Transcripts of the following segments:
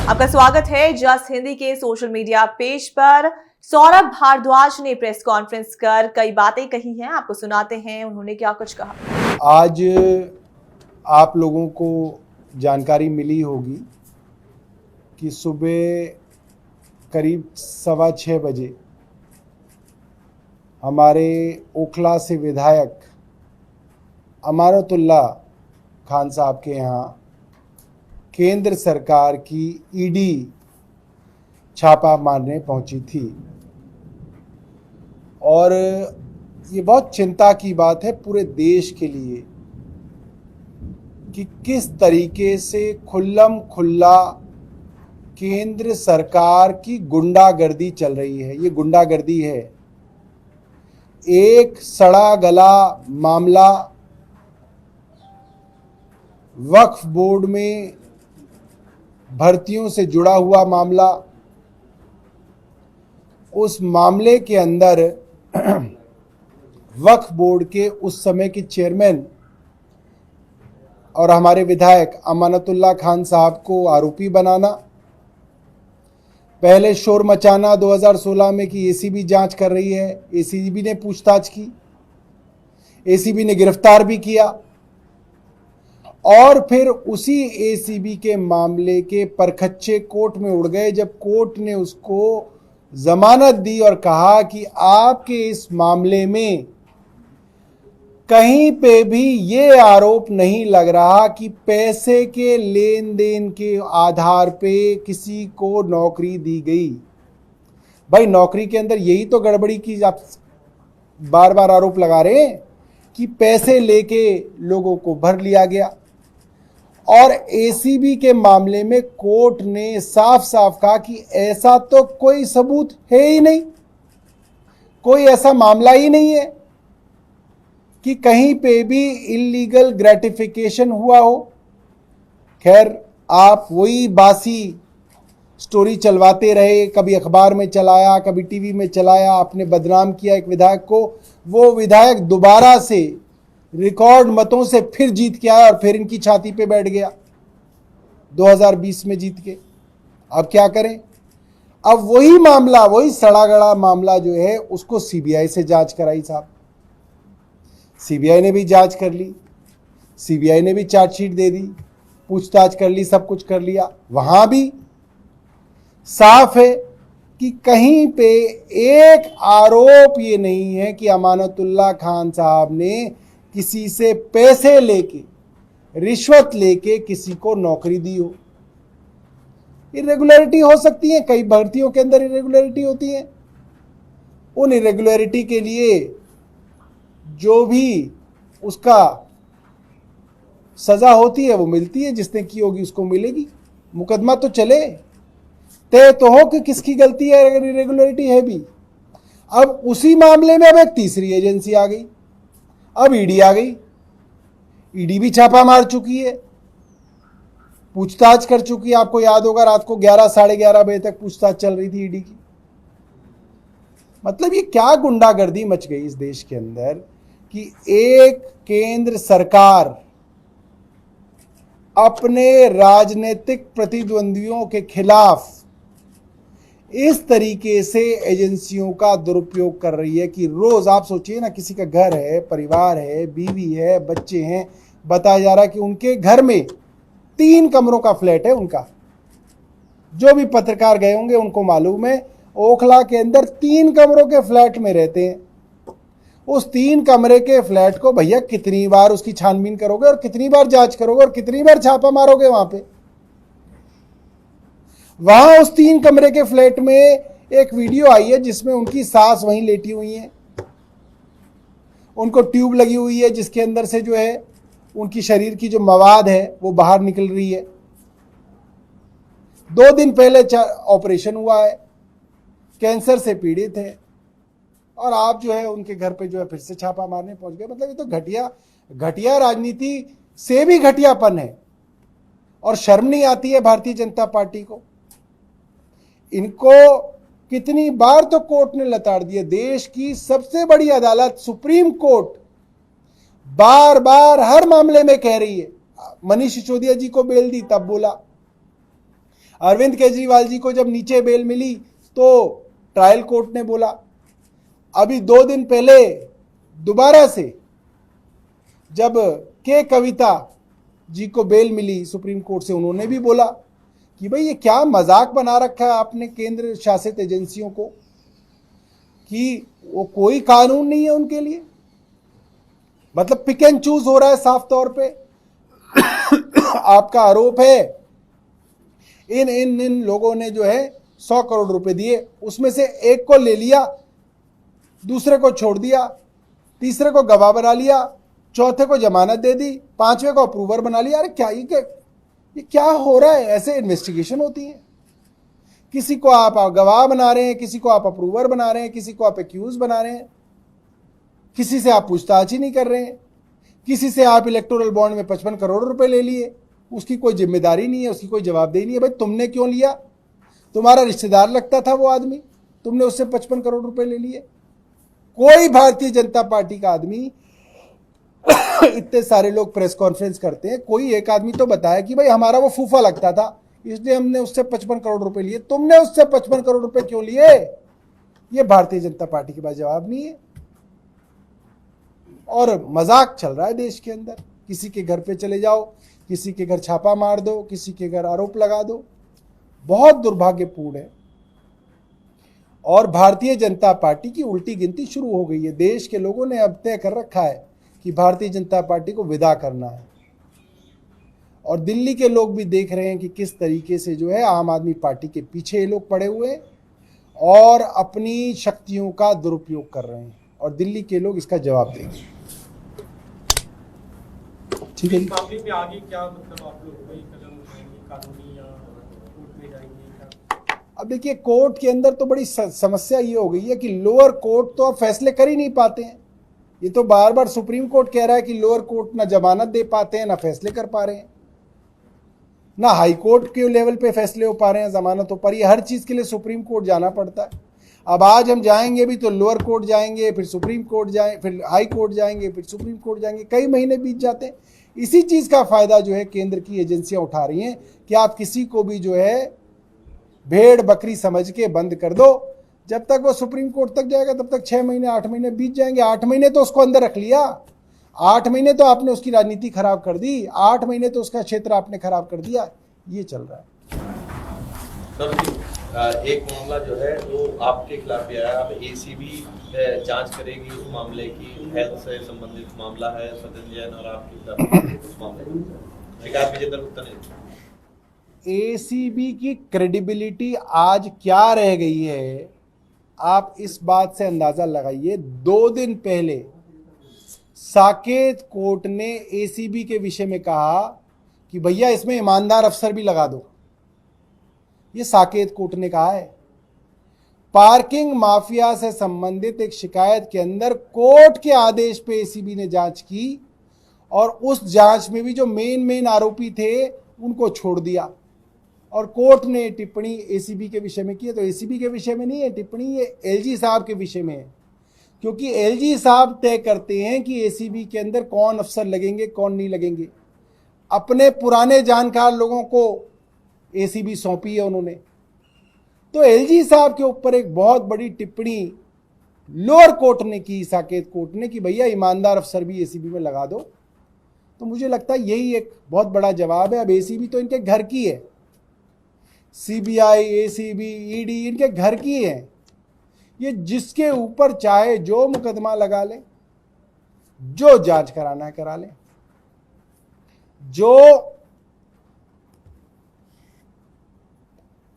आपका स्वागत है जस्ट हिंदी के सोशल मीडिया पेज पर। सौरभ भारद्वाज ने प्रेस कॉन्फ्रेंस कर कई बातें कही हैं, आपको सुनाते हैं उन्होंने क्या कुछ कहा। आज आप लोगों को जानकारी मिली होगी कि सुबह करीब 6:15 बजे हमारे ओखला से विधायक अमानतुल्ला खान साहब के यहाँ केंद्र सरकार की ईडी छापा मारने पहुंची थी और ये बहुत चिंता की बात है पूरे देश के लिए कि किस तरीके से खुल्लम खुल्ला केंद्र सरकार की गुंडागर्दी चल रही है। ये गुंडागर्दी है। एक सड़ा गला मामला वक्फ बोर्ड में भर्तियों से जुड़ा हुआ मामला, उस मामले के अंदर वक्फ बोर्ड के उस समय के चेयरमैन और हमारे विधायक अमानतुल्ला खान साहब को आरोपी बनाना, पहले शोर मचाना 2016 में कि एसीबी जांच कर रही है, एसीबी ने पूछताछ की, एसीबी ने गिरफ्तार भी किया और फिर उसी एसीबी के मामले के परखच्चे कोर्ट में उड़ गए जब कोर्ट ने उसको जमानत दी और कहा कि आपके इस मामले में कहीं पे भी ये आरोप नहीं लग रहा कि पैसे के लेन देन के आधार पे किसी को नौकरी दी गई। भाई नौकरी के अंदर यही तो गड़बड़ी की आप बार बार आरोप लगा रहे हैं कि पैसे लेके लोगों को भर लिया गया। और एसीबी के मामले में कोर्ट ने साफ साफ कहा कि ऐसा तो कोई सबूत है ही नहीं, कोई ऐसा मामला ही नहीं है कि कहीं पे भी इलीगल ग्रेटिफिकेशन हुआ हो। खैर आप वही बासी स्टोरी चलवाते रहे, कभी अखबार में चलाया, कभी टीवी में चलाया, आपने बदनाम किया एक विधायक को। वो विधायक दोबारा से रिकॉर्ड मतों से फिर जीत के आया और फिर इनकी छाती पे बैठ गया 2020 में जीत के। अब क्या करें? अब वही मामला, वही सड़ा गड़ा मामला जो है उसको सीबीआई से जांच कराई साहब। सीबीआई ने भी जांच कर ली, सीबीआई ने भी चार्जशीट दे दी, पूछताछ कर ली, सब कुछ कर लिया। वहां भी साफ है कि कहीं पे एक आरोप ये नहीं है कि अमानतुल्ला खान साहब ने किसी से पैसे लेके, रिश्वत लेके किसी को नौकरी दी हो। इरेगुलरिटी हो सकती है, कई भर्तियों के अंदर इरेगुलरिटी होती है। उन इरेगुलरिटी के लिए जो भी उसका सजा होती है वो मिलती है, जिसने की होगी उसको मिलेगी। मुकदमा तो चले, तय तो हो कि किसकी गलती है अगर इरेगुलरिटी है भी। अब उसी मामले में अब एक तीसरी एजेंसी आ गई, अब ईडी आ गई। ईडी भी छापा मार चुकी है, पूछताछ कर चुकी है। आपको याद होगा रात को 11 साढ़े 11 बजे तक पूछताछ चल रही थी ईडी की। मतलब ये क्या गुंडागर्दी मच गई इस देश के अंदर कि एक केंद्र सरकार अपने राजनीतिक प्रतिद्वंदियों के खिलाफ इस तरीके से एजेंसियों का दुरुपयोग कर रही है कि रोज आप सोचिए ना, किसी का घर है, परिवार है, बीवी है, बच्चे हैं, बताया जा रहा है कि उनके घर में 3 कमरों का फ्लैट है उनका। जो भी पत्रकार गए होंगे उनको मालूम है, ओखला के अंदर 3 कमरों के फ्लैट में रहते हैं। उस 3 कमरे के फ्लैट को भैया कितनी बार उसकी छानबीन करोगे और कितनी बार जांच करोगे और कितनी बार छापा मारोगे वहां पे। वहां उस 3 कमरे के फ्लैट में एक वीडियो आई है जिसमें उनकी सास वहीं लेटी हुई है, उनको ट्यूब लगी हुई है जिसके अंदर से जो है उनकी शरीर की जो मवाद है वो बाहर निकल रही है। 2 दिन पहले ऑपरेशन हुआ है, कैंसर से पीड़ित है, और आप जो है उनके घर पे जो है फिर से छापा मारने पहुंच गए। मतलब ये तो घटिया राजनीति से भी घटियापन है और शर्म नहीं आती है भारतीय जनता पार्टी को। इनको कितनी बार तो कोर्ट ने लताड़ दिया। देश की सबसे बड़ी अदालत सुप्रीम कोर्ट बार बार हर मामले में कह रही है। मनीष सिसोदिया जी को बेल दी तब बोला, अरविंद केजरीवाल जी को जब नीचे बेल मिली तो ट्रायल कोर्ट ने बोला, अभी 2 दिन पहले दोबारा से जब के कविता जी को बेल मिली सुप्रीम कोर्ट से, उन्होंने भी बोला कि भाई ये क्या मजाक बना रखा है आपने केंद्र शासित एजेंसियों को, कि वो कोई कानून नहीं है उनके लिए। मतलब पिक एंड चूज हो रहा है साफ तौर पे। आपका आरोप है इन लोगों ने जो है 100 करोड़ रुपए दिए, उसमें से एक को ले लिया, दूसरे को छोड़ दिया, तीसरे को गवाह बना लिया, चौथे को जमानत दे दी, पांचवे को अप्रूवर बना लिया। अरे क्या ये क्या हो रहा है? ऐसे इन्वेस्टिगेशन होती है? किसी को आप गवाह बना रहे हैं, किसी को आप अप्रूवर बना रहे हैं, किसी को आप एक्यूज बना रहे हैं, किसी से आप पूछताछ ही नहीं कर रहे हैं, किसी से आप इलेक्टोरल बॉन्ड में 55 करोड़ रुपए ले लिए, उसकी कोई जिम्मेदारी नहीं है, उसकी कोई जवाबदेही नहीं है। भाई तुमने क्यों लिया? तुम्हारा रिश्तेदार लगता था वो आदमी, तुमने उससे 55 करोड़ रुपए ले लिए। कोई भारतीय जनता पार्टी का आदमी इतने सारे लोग प्रेस कॉन्फ्रेंस करते हैं, कोई एक आदमी तो बताया कि भाई हमारा वो फूफा लगता था इसलिए हमने उससे 55 करोड़ रुपए लिए। तुमने उससे 55 करोड़ रुपए क्यों लिए? ये भारतीय जनता पार्टी के पास जवाब नहीं है। और मजाक चल रहा है देश के अंदर। किसी के घर पे चले जाओ, किसी के घर छापा मार दो, किसी के घर आरोप लगा दो। बहुत दुर्भाग्यपूर्ण है। और भारतीय जनता पार्टी की उल्टी गिनती शुरू हो गई है। देश के लोगों ने अब तय कर रखा है कि भारतीय जनता पार्टी को विदा करना है। और दिल्ली के लोग भी देख रहे हैं कि किस तरीके से जो है आम आदमी पार्टी के पीछे ये लोग पड़े हुए हैं और अपनी शक्तियों का दुरुपयोग कर रहे हैं, और दिल्ली के लोग इसका जवाब देंगे। ठीक है, मामले में आगे क्या मतलब आप लोग कोई कदम उठाएंगे, कानूनी या कोर्ट में जाएंगे क्या? अब देखिए, कोर्ट के अंदर तो बड़ी समस्या ये हो गई है कि लोअर कोर्ट तो अब फैसले कर ही नहीं पाते हैं। ये तो बार बार सुप्रीम कोर्ट कह रहा है कि लोअर कोर्ट ना जमानत दे पाते हैं, ना फैसले कर पा रहे हैं, ना हाई कोर्ट के लेवल पे फैसले हो पा रहे हैं, जमानत हो पा रही है। हर चीज के लिए सुप्रीम कोर्ट जाना पड़ता है। अब आज हम जाएंगे भी तो लोअर कोर्ट जाएंगे, फिर सुप्रीम कोर्ट जाए, फिर हाई कोर्ट जाएंगे, फिर सुप्रीम कोर्ट जाएंगे, कई महीने बीत जाते हैं। इसी चीज का फायदा जो है केंद्र की एजेंसियां उठा रही हैं कि आप किसी को भी जो है भेड़ बकरी समझ के बंद कर दो। जब तक वो सुप्रीम कोर्ट तक जाएगा तब तक 6 महीने 8 महीने बीत जाएंगे। 8 महीने तो उसको अंदर रख लिया, 8 महीने तो आपने उसकी राजनीति खराब कर दी, 8 महीने तो उसका क्षेत्र आपने खराब कर दिया। ये चल रहा है। सर, एक मामला जो है वो आपके खिलाफ भी आया। अब एसीबी जांच करेगी उस मामले की, हेल्थ से संबंधित मामला है, सत्येंद्र जैन और आपके खिलाफ उस मामले में शिकायत विजेंद्र गुप्ता ने। एसीबी की क्रेडिबिलिटी आज क्या रह गई है, आप इस बात से अंदाजा लगाइए। 2 दिन पहले साकेत कोर्ट ने एसीबी के विषय में कहा कि भैया इसमें ईमानदार अफसर भी लगा दो। ये साकेत कोर्ट ने कहा है। पार्किंग माफिया से संबंधित एक शिकायत के अंदर कोर्ट के आदेश पे एसीबी ने जांच की, और उस जांच में भी जो मेन आरोपी थे उनको छोड़ दिया, और कोर्ट ने टिप्पणी एसीबी के विषय में की है। तो एसीबी के विषय में नहीं है टिप्पणी, ये एलजी साहब के विषय में है, क्योंकि एलजी साहब तय करते हैं कि एसीबी के अंदर कौन अफसर लगेंगे कौन नहीं लगेंगे। अपने पुराने जानकार लोगों को एसीबी सौंपी है उन्होंने। तो एलजी साहब के ऊपर एक बहुत बड़ी टिप्पणी लोअर कोर्ट ने की, साकेत कोर्ट ने, कि भैया ईमानदार अफसर भी एसीबी में लगा दो। तो मुझे लगता है यही एक बहुत बड़ा जवाब है। अब एसीबी तो इनके घर की है, सीबीआई, एसीबी, ईडी इनके घर की है। ये जिसके ऊपर चाहे जो मुकदमा लगा ले, जो जांच कराना है करा ले। जो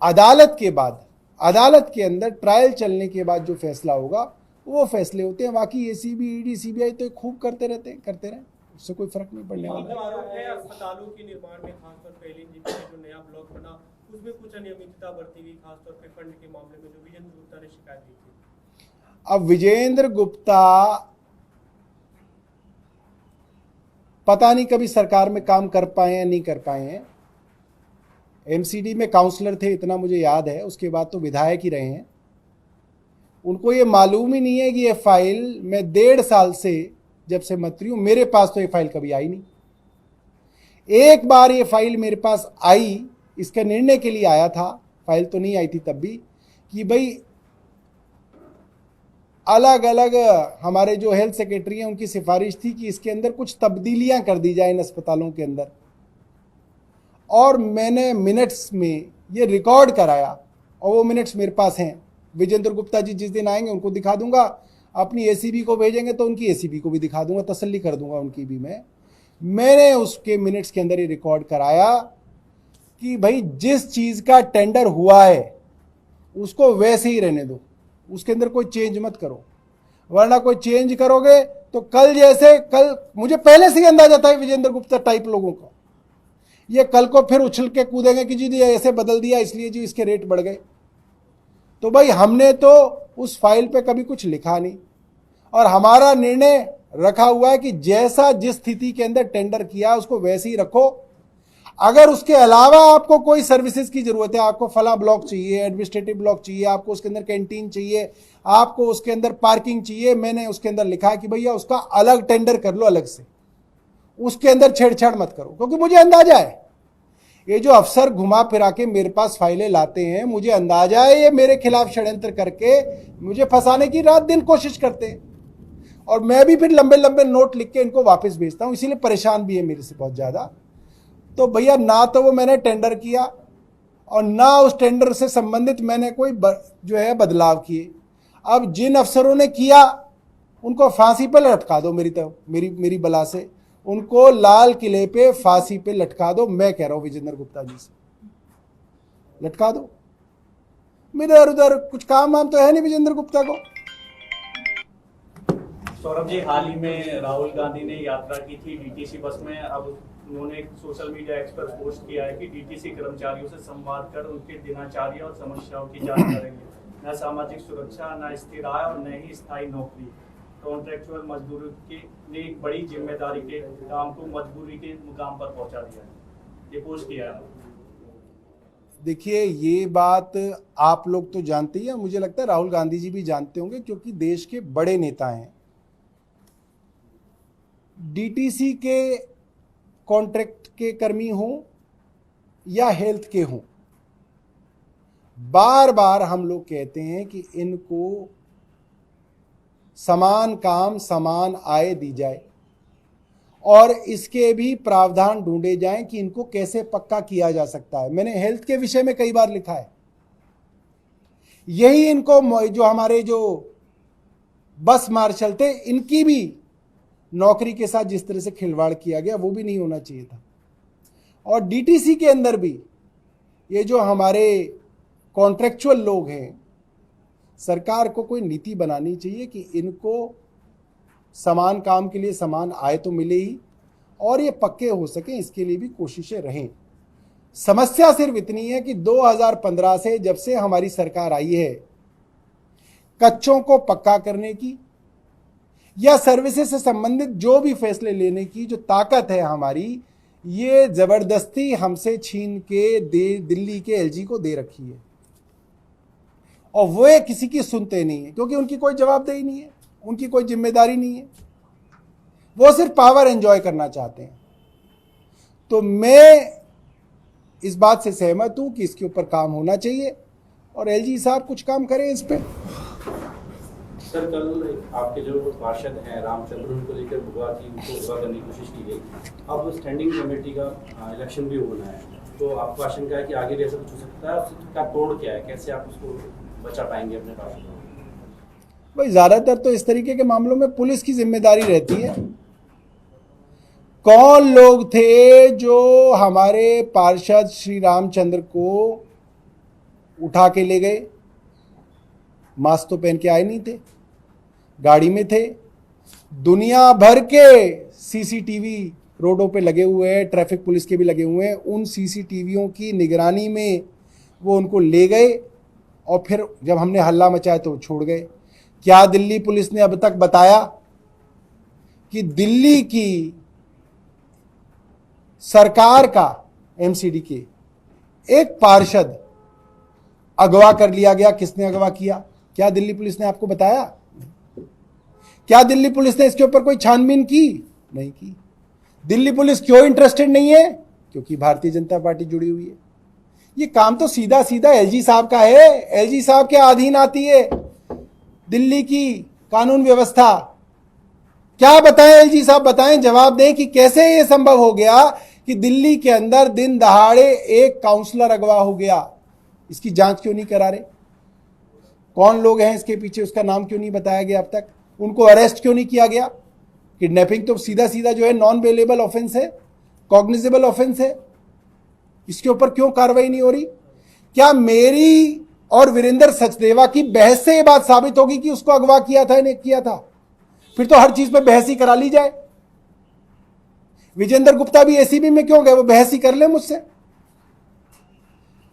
अदालत के बाद, अदालत के अंदर ट्रायल चलने के बाद जो फैसला होगा वो फैसले होते हैं। बाकी एसीबी, ईडी, सीबीआई तो खूब करते रहते हैं, करते रहे, उससे कोई फर्क नहीं पड़ने वाला। आरोप है अस्पतालों के निर्माण में खासतौर पर एलएनजी का जो नया ब्लॉक बना उसमें कुछ अनियमितता बरती गई, खासतौर पर फंड के मामले में जो विजेंद्र गुप्ता ने शिकायत दी थी। अब विजेंद्र गुप्ता पता नहीं कभी सरकार में काम कर पाए हैं नहीं कर पाए हैं। एमसीडी में काउंसलर थे इतना मुझे याद है, उसके बाद तो विधायक ही रहे हैं। उनको ये मालूम ही नहीं है कि ये फाइल मैं 1.5 साल से जब से मंत्री हूं, मेरे पास तो ये फाइल कभी आई नहीं। एक बार ये फाइल मेरे पास आई इसके निर्णय के लिए आया था, फाइल तो नहीं आई थी तब भी, कि भाई अलग अलग हमारे जो हेल्थ सेक्रेटरी हैं उनकी सिफारिश थी कि इसके अंदर कुछ तब्दीलियां कर दी जाए इन अस्पतालों के अंदर। और मैंने मिनट्स में ये रिकॉर्ड कराया और वो मिनट्स मेरे पास हैं। विजेंद्र गुप्ता जी जिस दिन आएंगे उनको दिखा दूंगा, अपनी एसीबी को भेजेंगे तो उनकी एसीबी को भी दिखा दूंगा, तसल्ली कर दूंगा उनकी भी। मैंने उसके मिनट्स के अंदर ये रिकॉर्ड कराया कि भाई जिस चीज़ का टेंडर हुआ है उसको वैसे ही रहने दो, उसके अंदर कोई चेंज मत करो, वरना कोई चेंज करोगे तो कल जैसे कल मुझे पहले से ही अंदाजा था विजेंद्र गुप्ता टाइप लोगों का, ये कल को फिर उछल के कूदेंगे कि जी ऐसे बदल दिया इसलिए जी इसके रेट बढ़ गए। तो भाई हमने तो उस फाइल पे कभी कुछ लिखा नहीं और हमारा निर्णय रखा हुआ है कि जैसा जिस स्थिति के अंदर टेंडर किया उसको वैसे ही रखो। अगर उसके अलावा आपको कोई सर्विसेज की जरूरत है, आपको फला ब्लॉक चाहिए, एडमिनिस्ट्रेटिव ब्लॉक चाहिए, आपको उसके अंदर कैंटीन चाहिए, आपको उसके अंदर पार्किंग चाहिए, मैंने उसके अंदर लिखा है कि भैया उसका अलग टेंडर कर लो, अलग से, उसके अंदर छेड़छाड़ मत करो। क्योंकि मुझे अंदाजा है ये जो अफसर घुमा फिरा के मेरे पास फाइलें लाते हैं, मुझे अंदाजा है ये मेरे खिलाफ षड्यंत्र करके मुझे फंसाने की रात दिन कोशिश करते हैं और मैं भी फिर लंबे लंबे नोट लिख के इनको वापस भेजता हूं, इसीलिए परेशान भी है मेरे से बहुत ज़्यादा। तो भैया ना तो वो मैंने टेंडर किया और ना उस टेंडर से संबंधित मैंने कोई जो है बदलाव किए। अब जिन अफसरों ने किया उनको फांसी पर लटका दो, मेरी बला से उनको लाल किले पे फांसी पे लटका दो। मैं कह रहा हूं विजेंद्र गुप्ता जी से, लटका दो। मेरे उधर कुछ काम वाम तो है नहीं विजेंद्र गुप्ता को। सौरभ जी, हाल ही में राहुल गांधी ने यात्रा की थी डीटीसी बस में। अब उन्होंने एक सोशल मीडिया एक्स पर पोस्ट किया है कि डीटीसी कर्मचारियों से संवाद कर उनके दिनचर्या और समस्याओं की जांच करेंगे। न सामाजिक सुरक्षा, न स्थिर आय और न ही स्थायी नौकरी। कॉन्ट्रेक्चुअल मजदूरों की ने एक बड़ी जिम्मेदारी के काम को मजबूरी के मुकाम पर पहुंचा दिया है, ये पोस्ट किया है। देखिए ये बात आप लोग तो जानते ही हैं, मुझे लगता है राहुल गांधी जी भी जानते होंगे क्योंकि देश के बड़े नेता हैं। डीटीसी के कॉन्ट्रैक्ट के कर्मी हों या हेल्थ के हों, बार बार हम लोग कहते हैं कि इनको समान काम समान आय दी जाए और इसके भी प्रावधान ढूंढे जाएं कि इनको कैसे पक्का किया जा सकता है। मैंने हेल्थ के विषय में कई बार लिखा है, यही इनको जो हमारे जो बस मार्शल थे इनकी भी नौकरी के साथ जिस तरह से खिलवाड़ किया गया वो भी नहीं होना चाहिए था। और डीटीसी के अंदर भी ये जो हमारे कॉन्ट्रैक्चुअल लोग हैं, सरकार को कोई नीति बनानी चाहिए कि इनको समान काम के लिए समान आय तो मिले ही और ये पक्के हो सके, इसके लिए भी कोशिशें रहें। समस्या सिर्फ इतनी है कि 2015 से जब से हमारी सरकार आई है, कच्चों को पक्का करने की या सर्विसेज से संबंधित जो भी फैसले लेने की जो ताकत है हमारी, ये जबरदस्ती हमसे छीन के दिल्ली के एलजी को दे रखी है और वो किसी की सुनते नहीं है क्योंकि उनकी कोई जवाबदेही नहीं है, उनकी कोई जिम्मेदारी नहीं है, वो सिर्फ पावर एंजॉय करना चाहते हैं। तो मैं इस बात से सहमत हूं कि इसके ऊपर काम होना चाहिए और एलजी साहब कुछ काम करें इस पे। सर, कल आपके जो पार्षद हैं रामचंद्र, उनको लेकर भुआ थी, उनको भुआ करने की कोशिश की गई। अब स्टैंडिंग कमेटी का इलेक्शन भी होना है, तो आपको आशंका है कि आगे भी ऐसा कुछ हो सकता है? उसका तोड़ क्या है, कैसे आप उसको बचा पाएंगे अपने पार्षद को? भाई ज़्यादातर तो इस तरीके के मामलों में पुलिस की जिम्मेदारी रहती है। कौन लोग थे जो हमारे पार्षद श्री रामचंद्र को उठा के ले गए? मास्क तो पहन के आए नहीं थे, गाड़ी में थे। दुनिया भर के सीसीटीवी रोडों पे लगे हुए हैं, ट्रैफिक पुलिस के भी लगे हुए हैं। उन सीसीटीवियों की निगरानी में वो उनको ले गए और फिर जब हमने हल्ला मचाया तो वो छोड़ गए। क्या दिल्ली पुलिस ने अब तक बताया कि दिल्ली की सरकार का एमसीडी के एक पार्षद अगवा कर लिया गया? किसने अगवा किया? क्या दिल्ली पुलिस ने आपको बताया? क्या दिल्ली पुलिस ने इसके ऊपर कोई छानबीन की? नहीं की। दिल्ली पुलिस क्यों इंटरेस्टेड नहीं है? क्योंकि भारतीय जनता पार्टी जुड़ी हुई है। ये काम तो सीधा सीधा एलजी साहब का है। एलजी साहब के अधीन आती है दिल्ली की कानून व्यवस्था। क्या बताएं एलजी साहब, बताएं, जवाब दें कि कैसे ये संभव हो गया कि दिल्ली के अंदर दिन दहाड़े एक काउंसलर अगवा हो गया। इसकी जांच क्यों नहीं करा रहे? कौन लोग हैं इसके पीछे, उसका नाम क्यों नहीं बताया गया अब तक? उनको अरेस्ट क्यों नहीं किया गया? किडनैपिंग तो सीधा सीधा जो है नॉन बेलेबल ऑफेंस है, कॉग्निजेबल ऑफेंस है। इसके ऊपर क्यों कार्रवाई नहीं हो रही? क्या मेरी और वीरेंद्र सचदेवा की बहस से यह बात साबित होगी कि उसको अगवा किया था नहीं किया था? फिर तो हर चीज पे बहस ही करा ली जाए। विजेंद्र गुप्ता भी एसीबी में क्यों गए? वो बहस ही कर ले मुझसे।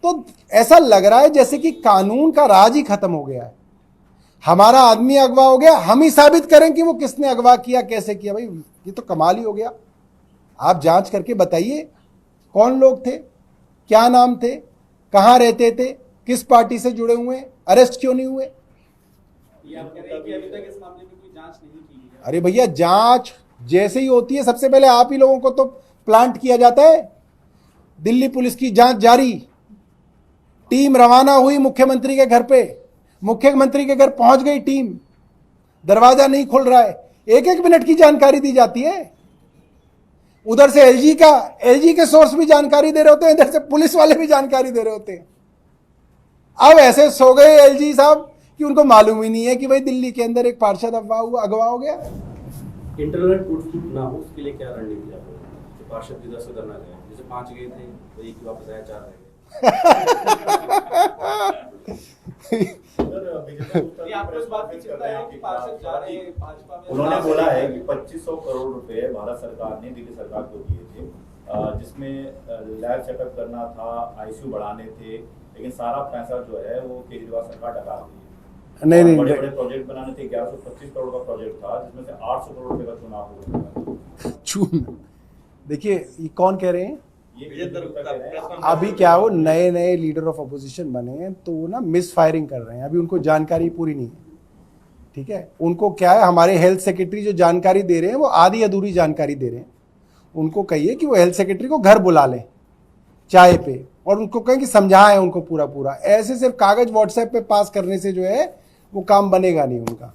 तो ऐसा लग रहा है जैसे कि कानून का राज ही खत्म हो गया है। हमारा आदमी अगवा हो गया, हम ही साबित करें कि वो किसने अगवा किया, कैसे किया। भाई ये तो कमाल ही हो गया। आप जांच करके बताइए कौन लोग थे, क्या नाम थे, कहां रहते थे, किस पार्टी से जुड़े हुए, अरेस्ट क्यों नहीं हुए? ये आप कह रहे हैं कि अभी तक इस मामले में कोई जांच नहीं की गई है। अरे भैया, जांच जैसे ही होती है सबसे पहले आप ही लोगों को तो प्लांट किया जाता है। दिल्ली पुलिस की जांच जारी, टीम रवाना हुई मुख्यमंत्री के घर पे, मुख्यमंत्री के घर पहुंच गई टीम, दरवाजा नहीं खुल रहा है, एक एक मिनट की जानकारी दी जाती है। उधर से एलजी के सोर्स भी जानकारी दे रहे होते हैं, इधर से पुलिस वाले भी जानकारी दे रहे होते हैं। अब ऐसे सो गए एलजी साहब कि उनको मालूम ही नहीं है कि भाई दिल्ली के अंदर एक पार्षद अगवा हो गया। इंटरनल टूट ना हो उसके लिए क्या रणनीति है? जो पार्षद इधर से उधर ना गए, जैसे 5 गए थे तो एक ही वापस आया, 4 रह गए। ये आपको इस बात की चिंता है कि पार्षद जा रहे हैं भाजपा में? उन्होंने बोला है कि 2500 करोड़ रुपए भारत सरकार ने दिल्ली सरकार को दिए थे, जिसमें लैब सेटअप करना था, आईसीयू बढ़ाने थे, लेकिन सारा पैसा जो है वो केजरीवाल सरकार डका रही है। नहीं बड़े बड़े प्रोजेक्ट बनाने थे, 1125 करोड़ का प्रोजेक्ट था, जिसमें से 800 करोड़ रुपए का चुनाव हुआ। देखिए ये कौन कह रहे हैं? ये विजेंद्र गुप्ता अभी क्या वो नए नए लीडर ऑफ अपोजिशन बने हैं तो वो ना मिस फायरिंग कर रहे हैं, अभी उनको जानकारी पूरी नहीं है। ठीक है, उनको क्या है, हमारे हेल्थ सेक्रेटरी जो जानकारी दे रहे हैं वो आधी अधूरी जानकारी दे रहे हैं। उनको कहिए कि वो हेल्थ सेक्रेटरी को घर बुला लें चाय पे और उनको कहें कि समझाएं उनको पूरा पूरा। ऐसे सिर्फ कागज व्हाट्सएप पे पास करने से जो है वो काम बनेगा नहीं उनका।